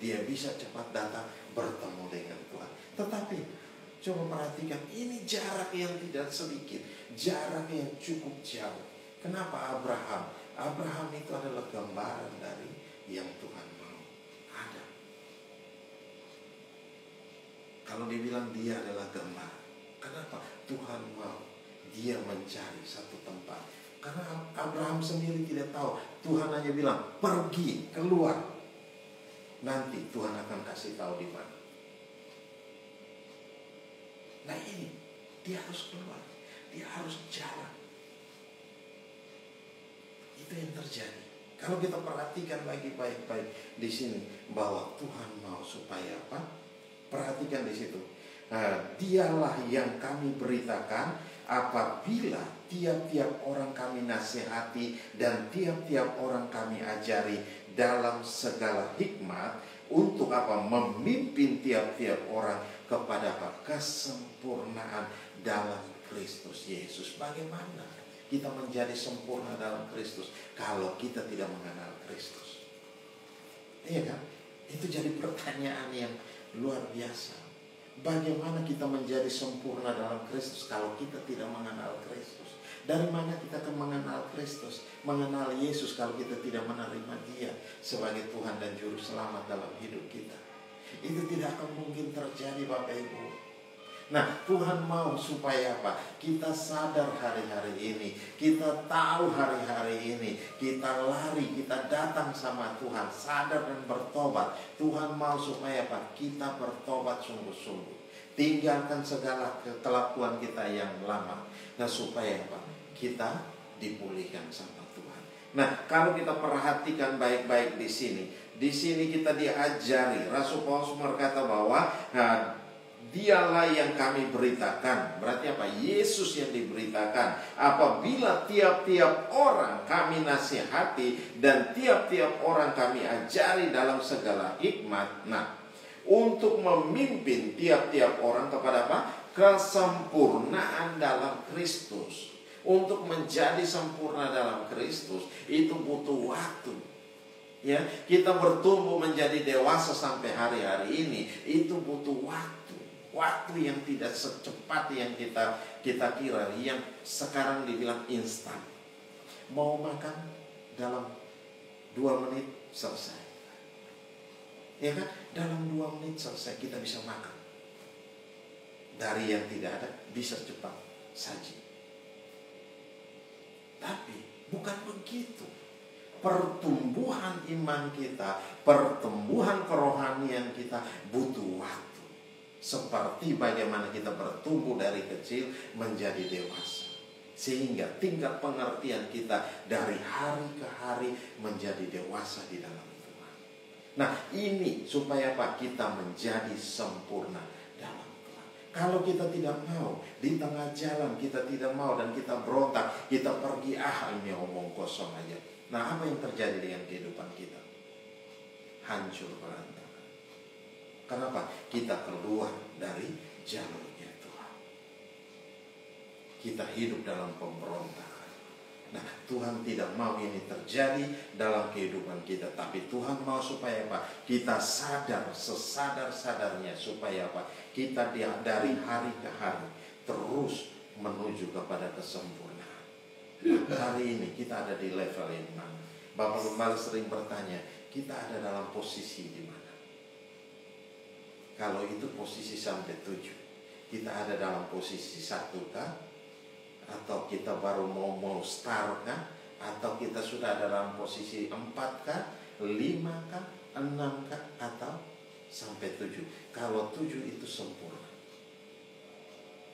Dia bisa cepat datang bertemu dengan Tuhan. Tetapi coba perhatikan, ini jarak yang tidak sedikit, jarak yang cukup jauh. Kenapa Abraham? Abraham itu adalah gambaran dari yang Tuhan mau. Ada. Kalau dibilang dia adalah gambaran, kenapa? Tuhan mau dia mencari satu tempat. Karena Abraham sendiri tidak tahu. Tuhan hanya bilang, pergi, keluar. Nanti Tuhan akan kasih tahu di mana. Nah ini, dia harus keluar. Dia harus jalan. Itu yang terjadi. Kalau kita perhatikan lagi baik-baik di sini, bahwa Tuhan mau supaya apa? Perhatikan di situ. Dialah yang kami beritakan apabila tiap-tiap orang kami nasihati dan tiap-tiap orang kami ajari dalam segala hikmat, untuk apa? Memimpin tiap-tiap orang kepada apa? Kesempurnaan dalam Kristus Yesus. Bagaimana kita menjadi sempurna dalam Kristus kalau kita tidak mengenal Kristus? Iya kan? Itu jadi pertanyaan yang luar biasa. Bagaimana kita menjadi sempurna dalam Kristus kalau kita tidak mengenal Kristus? Dari mana kita akan mengenal Kristus, mengenal Yesus kalau kita tidak menerima Dia sebagai Tuhan dan Juru Selamat dalam hidup kita? Itu tidak akan mungkin terjadi, Bapak Ibu. Nah, Tuhan mau supaya apa? Kita sadar hari-hari ini, kita tahu hari-hari ini, kita lari, kita datang sama Tuhan, sadar dan bertobat. Tuhan mau supaya apa? Kita bertobat sungguh-sungguh, tinggalkan segala kelakuan kita yang lama. Nah, supaya apa? Kita dipulihkan sama Tuhan. Nah, kalau kita perhatikan baik-baik di sini kita diajari. Rasul Paulus berkata bahwa dialah yang kami beritakan. Berarti apa? Yesus yang diberitakan. Apabila tiap-tiap orang kami nasihati dan tiap-tiap orang kami ajari dalam segala hikmat. Nah, untuk memimpin tiap-tiap orang kepada apa? Kesempurnaan dalam Kristus. Untuk menjadi sempurna dalam Kristus itu butuh waktu. Ya, kita bertumbuh menjadi dewasa sampai hari-hari ini itu butuh waktu. Waktu yang tidak secepat yang kita kira, yang sekarang dibilang instan. Mau makan dalam 2 menit selesai. Ya kan? Dalam 2 menit selesai kita bisa makan. Dari yang tidak ada bisa cepat saji. Tapi bukan begitu. Pertumbuhan iman kita, pertumbuhan kerohanian kita butuh waktu. Seperti bagaimana kita bertumbuh dari kecil menjadi dewasa. Sehingga tingkat pengertian kita dari hari ke hari menjadi dewasa di dalam Tuhan. Nah, ini supaya apa? Kita menjadi sempurna dalam Tuhan. Kalau kita tidak mau, di tengah jalan kita tidak mau dan kita berontak, kita pergi, ini omong kosong aja. Nah, apa yang terjadi dengan kehidupan kita? Hancur berantakan. Kenapa? Kita keluar dari jalurnya Tuhan. Kita hidup dalam pemberontakan. Nah, Tuhan tidak mau ini terjadi dalam kehidupan kita. Tapi Tuhan mau supaya apa? Kita sadar, sesadar-sadarnya supaya apa? Kita dari hari ke hari terus menuju kepada kesempurnaan. Hari ini kita ada di level yang mana? Bapak Gembala sering bertanya, kita ada dalam posisi di mana? Kalau itu posisi sampai 7, kita ada dalam posisi 1 kah? Atau kita baru mau start kah? Atau kita sudah dalam posisi 4 kah? 5 kah? 6 kah? Atau sampai 7? Kalau 7 itu sempurna.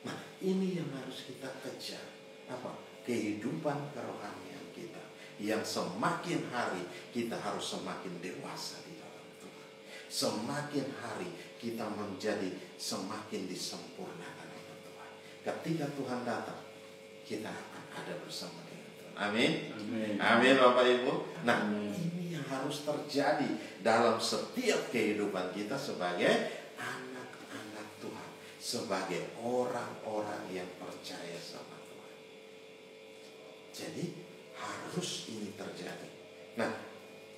Nah, ini yang harus kita kejar. Apa? Kehidupan kerohanian kita, yang semakin hari kita harus semakin dewasa di dalam Tuhan. Semakin hari kita menjadi semakin disempurnakan oleh Tuhan. Ketika Tuhan datang, kita akan ada bersama dengan Tuhan. Amin. Amin Bapak Ibu. Nah, ini yang harus terjadi dalam setiap kehidupan kita sebagai anak-anak Tuhan, sebagai orang-orang yang percaya sama Tuhan. Jadi harus ini terjadi. Nah,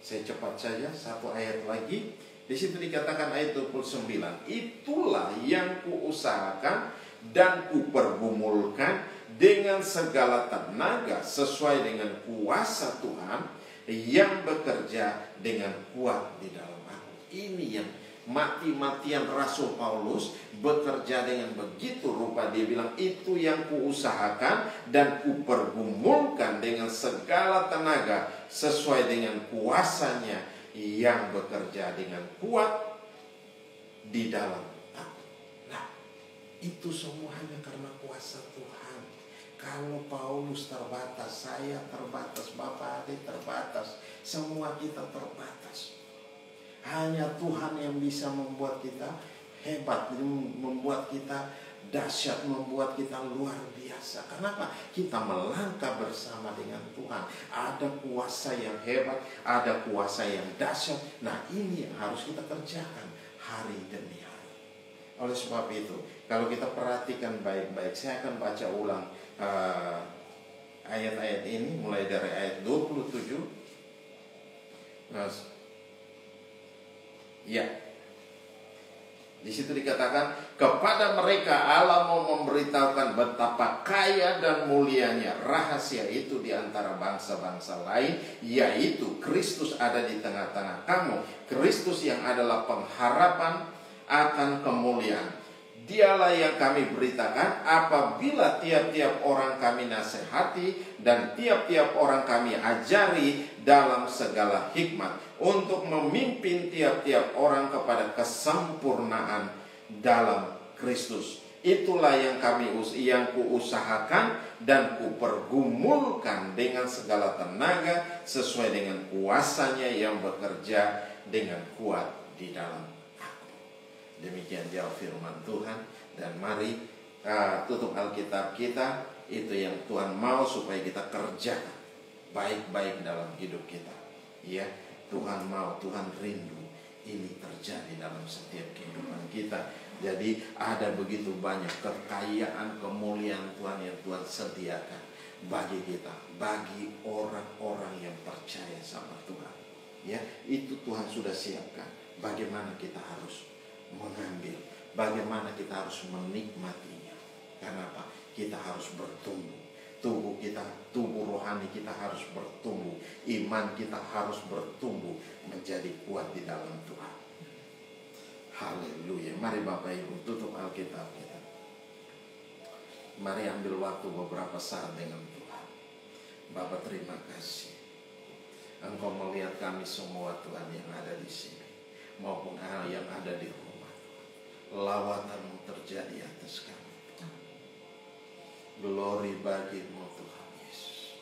saya cepat saja satu ayat lagi. Di situ dikatakan ayat 29, itulah yang kuusahakan dan kupergumulkan dengan segala tenaga sesuai dengan kuasa Tuhan yang bekerja dengan kuat di dalam aku. Ini yang mati-matian Rasul Paulus bekerja dengan begitu rupa. Dia bilang itu yang kuusahakan dan kupergumulkan dengan segala tenaga sesuai dengan kuasanya yang bekerja dengan kuat di dalam aku. Nah, itu semuanya karena kuasa Tuhan. Kalau Paulus terbatas, saya terbatas, Bapak Ade terbatas, semua kita terbatas. Hanya Tuhan yang bisa membuat kita hebat, membuat kita dahsyat, membuat kita luar biasa. Kenapa? Kita melangkah bersama dengan Tuhan. Ada kuasa yang hebat, ada kuasa yang dahsyat. Nah, ini yang harus kita kerjakan hari demi hari. Oleh sebab itu, kalau kita perhatikan baik-baik, saya akan baca ulang ayat-ayat ini mulai dari ayat 27. Ya, di situ dikatakan kepada mereka Allah mau memberitahukan betapa kaya dan mulianya rahasia itu di antara bangsa-bangsa lain, yaitu Kristus ada di tengah-tengah kamu, Kristus yang adalah pengharapan akan kemuliaan. Dialah yang kami beritakan apabila tiap-tiap orang kami nasihati dan tiap-tiap orang kami ajari dalam segala hikmat untuk memimpin tiap-tiap orang kepada kesempurnaan dalam Kristus. Itulah yang kuusahakan dan kupergumulkan dengan segala tenaga sesuai dengan kuasanya yang bekerja dengan kuat di dalam. Demikian jawab firman Tuhan. Dan mari tutup Alkitab kita. Itu yang Tuhan mau supaya kita kerjakan baik-baik dalam hidup kita. Ya, Tuhan mau, Tuhan rindu ini terjadi dalam setiap kehidupan kita. Jadi ada begitu banyak kekayaan, kemuliaan Tuhan yang Tuhan sediakan bagi kita, bagi orang-orang yang percaya sama Tuhan. Ya, itu Tuhan sudah siapkan. Bagaimana kita harus mengambil, bagaimana kita harus menikmatinya. Karena apa? Kita harus bertumbuh. Tubuh rohani kita harus bertumbuh. Iman kita harus bertumbuh menjadi kuat di dalam Tuhan. Haleluya. Mari Bapak Ibu tutup Alkitab kita. Mari ambil waktu beberapa saat dengan Tuhan. Bapak terima kasih. Engkau melihat kami semua Tuhan yang ada di sini, maupun yang ada di rumah. Lawatan-Mu terjadi atas kami. Glory bagi-Mu Tuhan Yesus.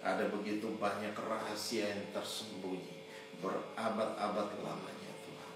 Ada begitu banyak rahasia yang tersembunyi berabad-abad lamanya Tuhan.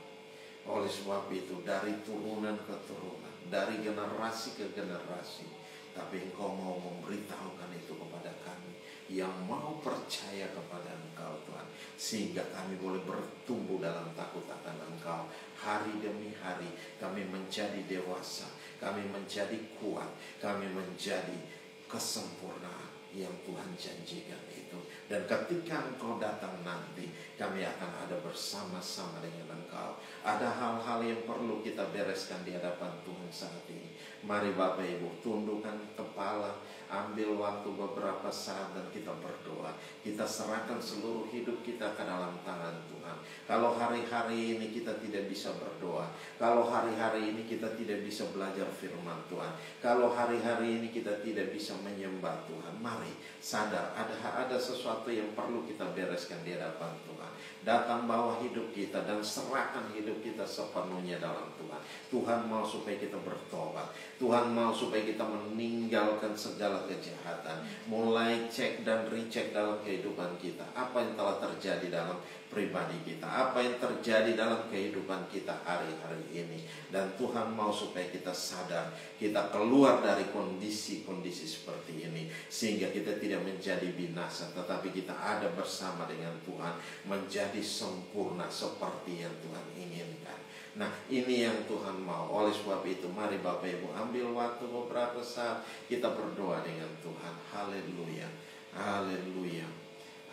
Oleh sebab itu dari turunan ke turunan, dari generasi ke generasi, tapi Engkau mau memberitahukan itu kepada kami yang mau percaya kepada Engkau Tuhan, sehingga kami boleh bertumbuh dalam takut akan Engkau. Hari demi hari kami menjadi dewasa, kami menjadi kuat, kami menjadi kesempurnaan yang Tuhan janjikan itu. Dan ketika Engkau datang nanti, kami akan ada bersama-sama dengan Engkau. Ada hal-hal yang perlu kita bereskan di hadapan Tuhan saat ini. Mari Bapak Ibu tundukkan kepala, ambil waktu beberapa saat dan kita berdoa. Kita serahkan seluruh hidup kita ke dalam tangan Tuhan. Kalau hari-hari ini kita tidak bisa berdoa, kalau hari-hari ini kita tidak bisa belajar firman Tuhan, kalau hari-hari ini kita tidak bisa menyembah Tuhan, mari sadar ada sesuatu yang perlu kita bereskan di hadapan Tuhan. Datang bawa hidup kita dan serahkan hidup kita sepenuhnya dalam Tuhan. Tuhan mau supaya kita bertobat. Tuhan mau supaya kita meninggalkan segala kejahatan. Mulai cek dan recheck dalam kehidupan kita. Apa yang telah terjadi dalam pribadi kita, apa yang terjadi dalam kehidupan kita hari-hari ini. Dan Tuhan mau supaya kita sadar, kita keluar dari kondisi-kondisi seperti ini, sehingga kita tidak menjadi binasa, tetapi kita ada bersama dengan Tuhan, menjadi sempurna seperti yang Tuhan inginkan. Nah, ini yang Tuhan mau. Oleh sebab itu, mari Bapak Ibu ambil waktu beberapa saat kita berdoa dengan Tuhan. Haleluya, haleluya,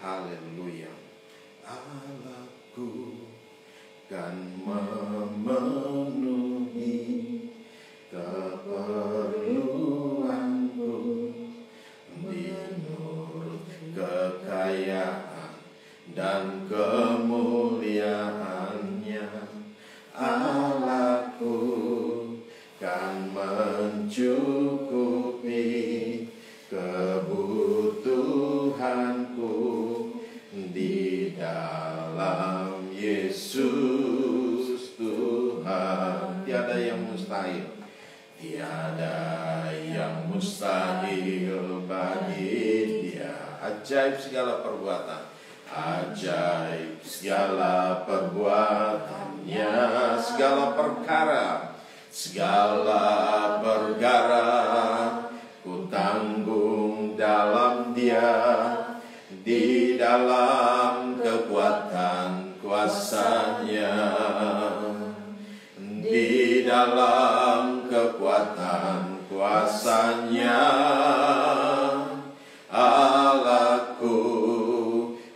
haleluya. Allahku kan memenuhi keperluanku menurut kekayaan dan kemuliaannya. Allahku kan mencukupi kebutuhanku di dalam Yesus Tuhan. Tiada yang mustahil, tiada yang mustahil bagi Dia. Ajaib segala perbuatan, ajaib segala perbuatannya, segala perkara ku tanggung dalam Dia, di dalam kekuatan kuasa-Nya, di dalam kekuatan kuasa-Nya. Allahku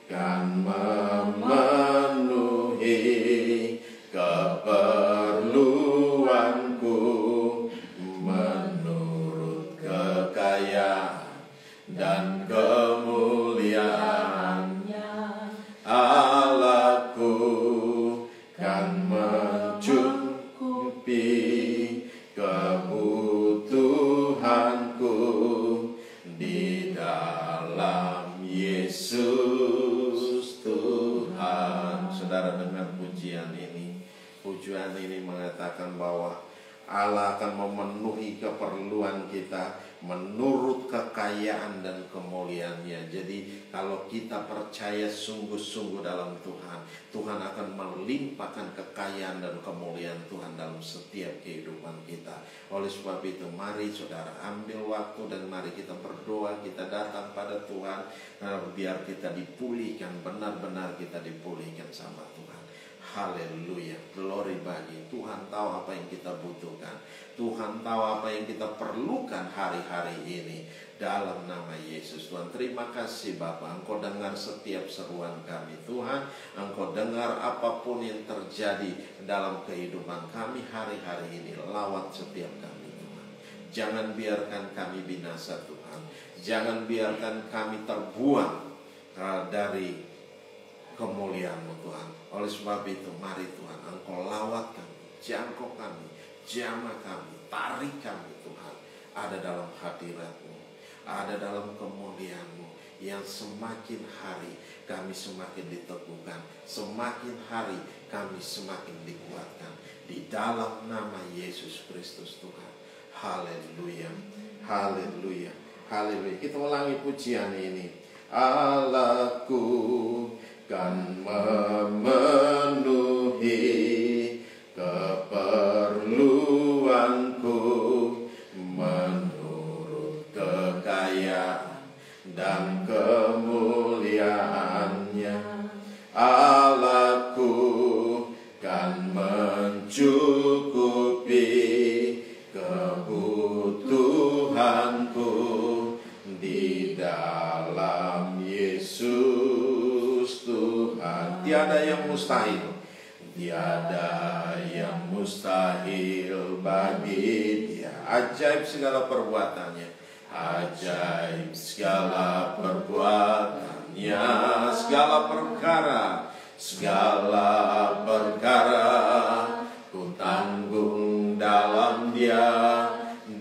kan memenuhi keperluanku menurut kekayaan dan kemuliaannya. Allahku kan mencukupi kebutuhanku di dalam Yesus Tuhan. Saudara dengar pujian ini. Pujian ini mengatakan bahwa Allah akan memenuhi keperluan kita menurut kekayaan dan kemuliaannya. Jadi kalau kita percaya sungguh-sungguh dalam Tuhan, Tuhan akan melimpahkan kekayaan dan kemuliaan Tuhan dalam setiap kehidupan kita. Oleh sebab itu, mari saudara ambil waktu dan mari kita berdoa, kita datang pada Tuhan, biar kita dipulihkan, benar-benar kita dipulihkan sama Tuhan. Haleluya, glory bagi Tuhan. Tahu apa yang kita butuhkan, Tuhan tahu apa yang kita perlukan hari-hari ini. Dalam nama Yesus Tuhan, terima kasih Bapa, Engkau dengar setiap seruan kami Tuhan. Engkau dengar apapun yang terjadi dalam kehidupan kami hari-hari ini. Lawat setiap kami Tuhan. Jangan biarkan kami binasa Tuhan. Jangan biarkan kami terbuang dari kemuliaan-Mu Tuhan. Oleh sebab itu, mari Tuhan, Engkau lawat kami, jangkau kami, jamah kami, tarik kami Tuhan. Ada dalam hadirat-Mu, ada dalam kemuliaan-Mu, yang semakin hari kami semakin diteguhkan, semakin hari kami semakin dikuatkan. Di dalam nama Yesus Kristus Tuhan. Haleluya, haleluya, haleluya. Kita ulangi pujian ini. Allahku kan memenuhi keperluanku menurut kekayaan dan kemuliaannya. Allahku kan mencukupi kebutuhanku di dalam Yesus Tuhan. Tiada yang mustahil, tiada yang mustahil bagi Dia. Ajaib segala perbuatannya, ajaib segala perbuatannya, segala perkara ku tanggung dalam Dia,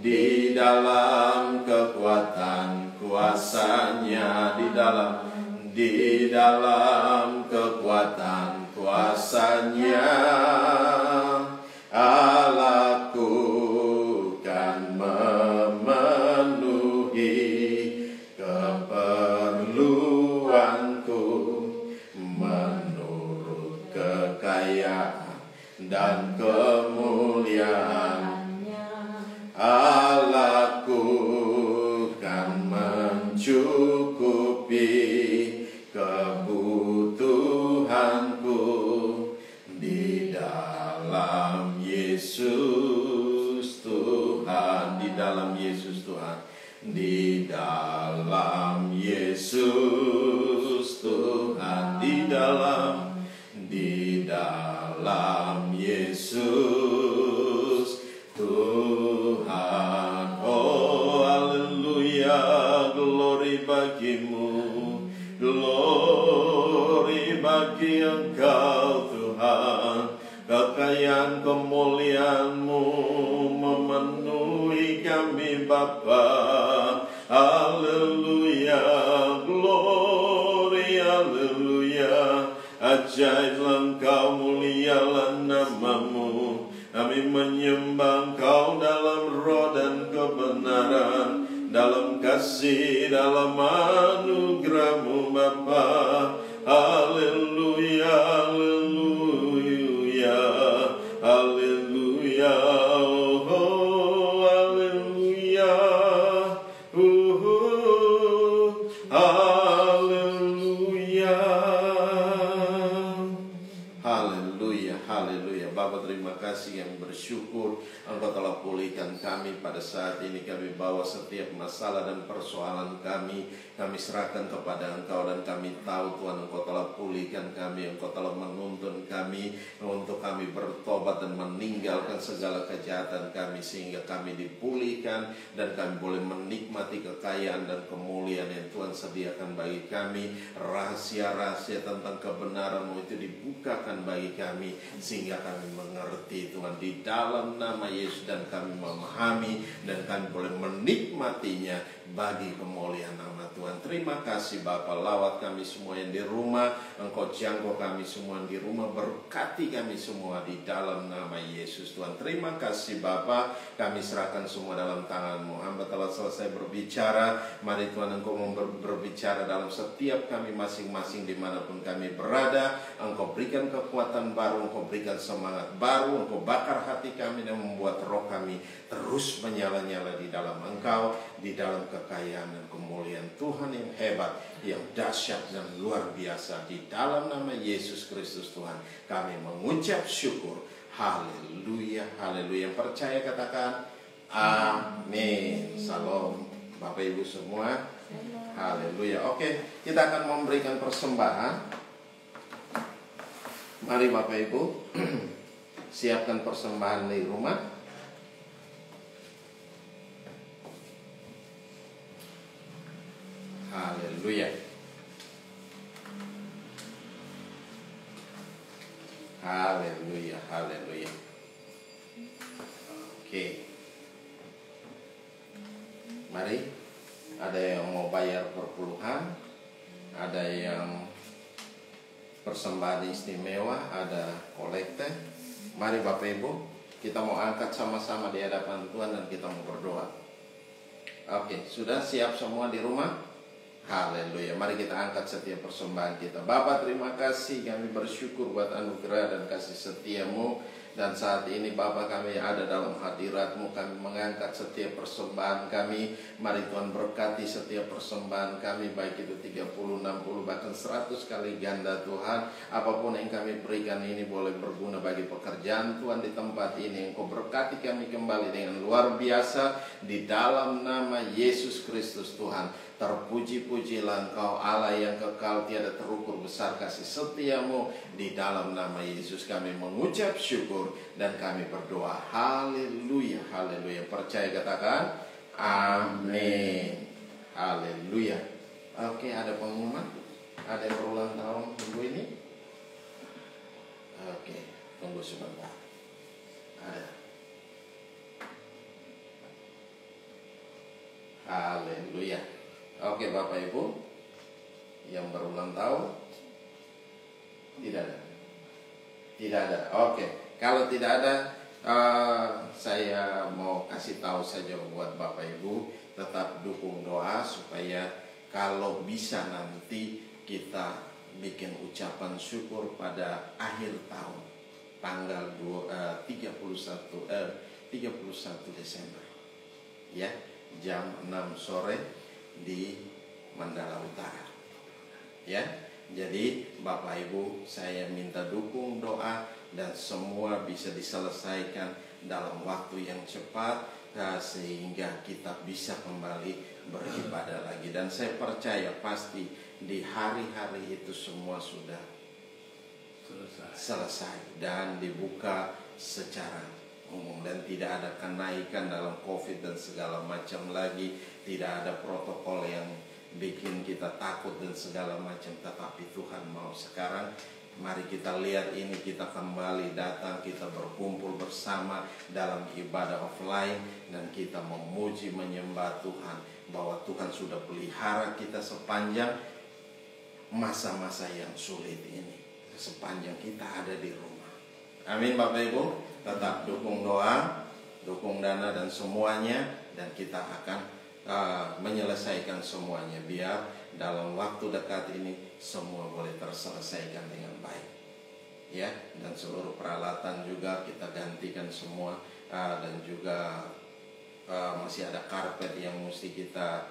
di dalam kekuatan kuasa-Nya, di dalam kekuatan kuasa-Nya. Allahku kan memenuhi keperluanku menurut kekayaan dan kemuliaannya. Allahku kan mencukupi kebutuhanku di dalam Yesus Tuhan. Di dalam Yesus Tuhan, di dalam Yesus Tuhan, di di dalam Yesus Tuhan. Oh haleluya, glory bagimu, glory bagi Engkau Tuhan. Kekayaan kemuliaan-Mu memenuhi kami Bapa. Haleluya, glory, haleluya. Ajaiblah Engkau, mulialah nama-Mu. Kami menyembah Engkau dalam roh dan kebenaran, dalam kasih, dalam anugerah-Mu Bapa. Haleluya, haleluya, haleluya, oh haleluya, haleluya, haleluya, haleluya. Bapa, terima kasih, yang bersyukur Engkau telah pulihkan kami pada saat ini. Kami bawa setiap masalah dan persoalan kami serahkan kepada Engkau, dan kami tahu Tuhan Engkau telah pulihkan kami, Engkau telah menuntun kami untuk kami bertobat dan meninggalkan segala kejahatan kami, sehingga kami dipulihkan dan kami boleh menikmati kekayaan dan kemuliaan yang Tuhan sediakan bagi kami. Rahasia-rahasia tentang kebenaran-Mu itu dibukakan bagi kami, sehingga kami mengerti Tuhan di dalam nama Yesus, dan kami memahami dan kami boleh menikmatinya bagi kemuliaan nama Tuhan. Terima kasih Bapa. Lawat kami semua yang di rumah, Engkau jangkau kami semua yang di rumah, berkati kami semua di dalam nama Yesus Tuhan. Terima kasih Bapa, kami serahkan semua dalam tangan-Mu. Hamba telah selesai berbicara, mari Tuhan Engkau berbicara dalam setiap kami masing-masing dimanapun kami berada. Engkau berikan kekuatan baru, Engkau berikan semangat baru, Engkau bakar hati kami dan membuat roh kami terus menyala-nyala di dalam Engkau, di dalam kekayaan dan kemuliaan Tuhan yang hebat, yang dahsyat dan luar biasa. Di dalam nama Yesus Kristus Tuhan kami mengucap syukur. Haleluya, haleluya. Yang percaya katakan amin. Salam Bapak Ibu semua. Haleluya. Oke, kita akan memberikan persembahan. Mari Bapak Ibu siapkan persembahan di rumah. Haleluya. Haleluya, haleluya. Oke. Mari, ada yang mau bayar perpuluhan, ada yang persembahan istimewa, ada kolekte. Mari Bapak Ibu, kita mau angkat sama-sama di hadapan Tuhan dan kita mau berdoa. Oke, sudah siap semua di rumah? Haleluya. Mari kita angkat setiap persembahan kita. Bapa, terima kasih, kami bersyukur buat anugerah dan kasih setia-Mu. Dan saat ini Bapa, kami ada dalam hadirat-Mu, kami mengangkat setiap persembahan kami. Mari Tuhan berkati setiap persembahan kami, baik itu 30, 60, bahkan 100 kali ganda Tuhan. Apapun yang kami berikan ini boleh berguna bagi pekerjaan Tuhan di tempat ini. Engkau berkati kami kembali dengan luar biasa di dalam nama Yesus Kristus Tuhan. Terpuji-pujilah Engkau Allah yang kekal tiada terukur, besar kasih setia-Mu. Di dalam nama Yesus kami mengucap syukur dan kami berdoa. Haleluya, haleluya. Percaya katakan amin. Haleluya. Oke, ada pengumuman? Ada yang berulang tahun minggu ini? Oke, tunggu sebentar. Ada. Haleluya. Oke Bapak Ibu, yang berulang tahun? Tidak ada. Tidak ada. Oke, kalau tidak ada, saya mau kasih tahu saja buat Bapak Ibu, tetap dukung doa supaya kalau bisa nanti kita bikin ucapan syukur pada akhir tahun, tanggal 31 Desember, ya, jam 6 sore di Mandala Utara, ya. Jadi Bapak Ibu, saya minta dukung doa dan semua bisa diselesaikan dalam waktu yang cepat, sehingga kita bisa kembali beribadah lagi. Dan saya percaya pasti di hari-hari itu semua sudah selesai dan dibuka secara umum, dan tidak ada kenaikan dalam COVID dan segala macam lagi, tidak ada protokol yang bikin kita takut dan segala macam. Tetapi Tuhan mau sekarang, mari kita lihat ini, kita kembali datang, kita berkumpul bersama dalam ibadah offline, dan kita memuji menyembah Tuhan bahwa Tuhan sudah pelihara kita sepanjang masa-masa yang sulit ini, sepanjang kita ada di rumah. Amin Bapak Ibu. Tetap dukung doa, dukung dana dan semuanya, dan kita akan menyelesaikan semuanya, biar dalam waktu dekat ini semua boleh terselesaikan dengan baik, ya. Dan seluruh peralatan juga kita gantikan semua, dan juga masih ada karpet yang mesti kita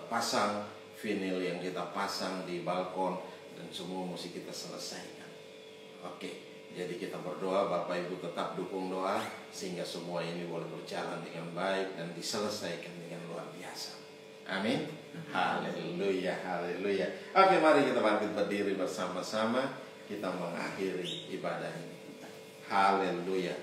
pasang, vinil yang kita pasang di balkon, dan semua mesti kita selesaikan. Oke. Jadi kita berdoa, Bapak Ibu tetap dukung doa, sehingga semua ini boleh berjalan dengan baik dan diselesaikan dengan luar biasa. Amin. Haleluya, haleluya. Oke, mari kita bangkit berdiri bersama-sama, kita mengakhiri ibadah ini. Haleluya.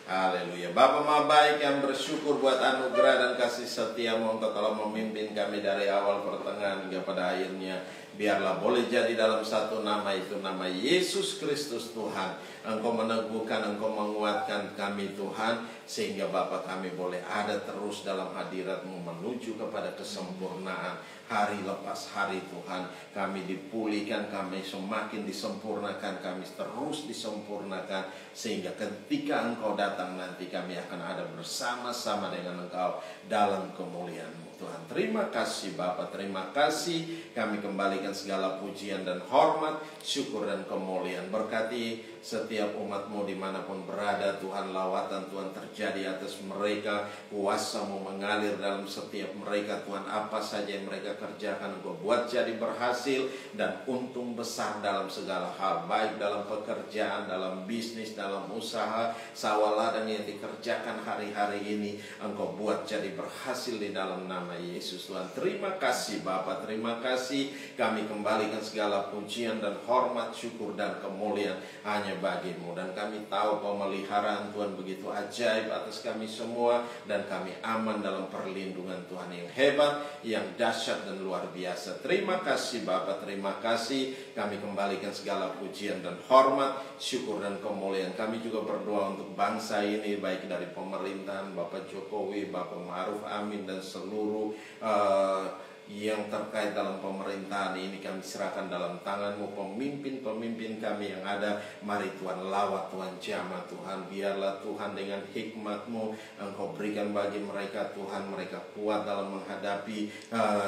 Haleluya. Bapa Maha Baik yang bersyukur buat anugerah dan kasih setia-Mu, Engkau telah memimpin kami dari awal, pertengahan hingga pada akhirnya. Biarlah boleh jadi dalam satu nama, itu nama Yesus Kristus Tuhan, Engkau meneguhkan, Engkau menguatkan kami Tuhan, sehingga Bapa kami boleh ada terus dalam hadirat-Mu menuju kepada kesempurnaan. Hari lepas hari Tuhan, kami dipulihkan, kami semakin disempurnakan, kami terus disempurnakan, sehingga ketika Engkau datang nanti kami akan ada bersama-sama dengan Engkau dalam kemuliaan-Mu Tuhan. Terima kasih Bapa, terima kasih. Kami kembalikan segala pujian dan hormat, syukur dan kemuliaan. Berkati setiap umat-Mu dimanapun berada Tuhan. Lawatan Tuhan terjadi atas mereka, kuasa-Mu mengalir dalam setiap mereka Tuhan. Apa saja yang mereka kerjakan Engkau buat jadi berhasil dan untung besar dalam segala hal, baik dalam pekerjaan, dalam bisnis, dalam usaha, sawah ladang yang dikerjakan hari-hari ini, Engkau buat jadi berhasil di dalam nama Yesus Tuhan. Terima kasih Bapa, terima kasih. Kami kembalikan segala pujian dan hormat, syukur dan kemuliaan hanya bagi-Mu. Dan kami tahu pemeliharaan Tuhan begitu ajaib atas kami semua, dan kami aman dalam perlindungan Tuhan yang hebat, yang dahsyat dan luar biasa. Terima kasih Bapa, terima kasih. Kami kembalikan segala pujian dan hormat, syukur dan kemuliaan. Kami juga berdoa untuk bangsa ini, baik dari pemerintahan Bapak Jokowi, Bapak Ma'ruf Amin, dan seluruh yang terkait dalam pemerintahan ini. Kami serahkan dalam tangan-Mu pemimpin-pemimpin kami yang ada. Mari Tuhan lawat, Tuhan jamah Tuhan. Biarlah Tuhan dengan hikmat-Mu Engkau berikan bagi mereka Tuhan. Mereka kuat dalam menghadapi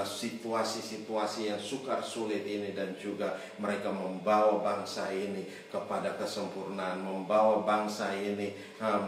situasi-situasi yang sukar sulit ini, dan juga mereka membawa bangsa ini kepada kesempurnaan, membawa bangsa ini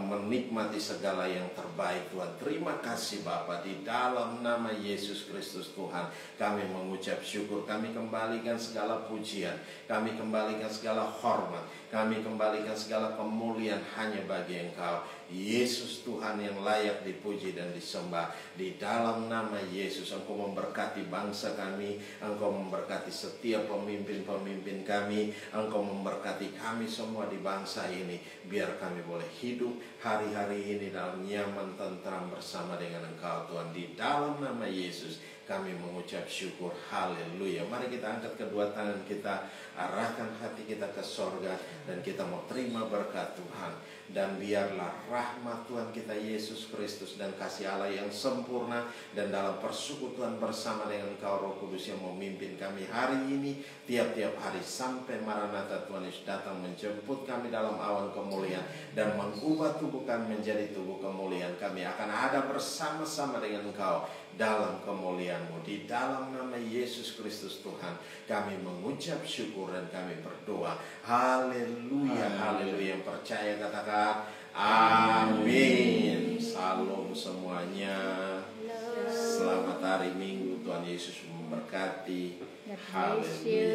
menikmati segala yang terbaik Tuhan. Terima kasih Bapa, di dalam nama Yesus Kristus Tuhan kami mengucap syukur. Kami kembalikan segala pujian, kami kembalikan segala hormat, kami kembalikan segala kemuliaan hanya bagi Engkau Yesus Tuhan, yang layak dipuji dan disembah. Di dalam nama Yesus Engkau memberkati bangsa kami, Engkau memberkati setiap pemimpin-pemimpin kami, Engkau memberkati kami semua di bangsa ini. Biar kami boleh hidup hari-hari ini dalam nyaman, tentram bersama dengan Engkau Tuhan. Di dalam nama Yesus kami mengucap syukur. Haleluya. Mari kita angkat kedua tangan kita, arahkan hati kita ke sorga, dan kita mau terima berkat Tuhan. Dan biarlah rahmat Tuhan kita Yesus Kristus dan kasih Allah yang sempurna, dan dalam persekutuan bersama dengan Engkau Roh Kudus yang memimpin kami hari ini, tiap-tiap hari sampai Maranatha Tuhan Yesus datang menjemput kami dalam awan kemuliaan dan mengubah tubuh kami menjadi tubuh kemuliaan. Kami akan ada bersama-sama dengan Engkau dalam kemuliaan-Mu. Di dalam nama Yesus Kristus Tuhan kami mengucap syukur dan kami berdoa. Haleluya, haleluya. Yang percaya katakan amin. Salam semuanya. Selamat hari Minggu. Tuhan Yesus memberkati. Haleluya.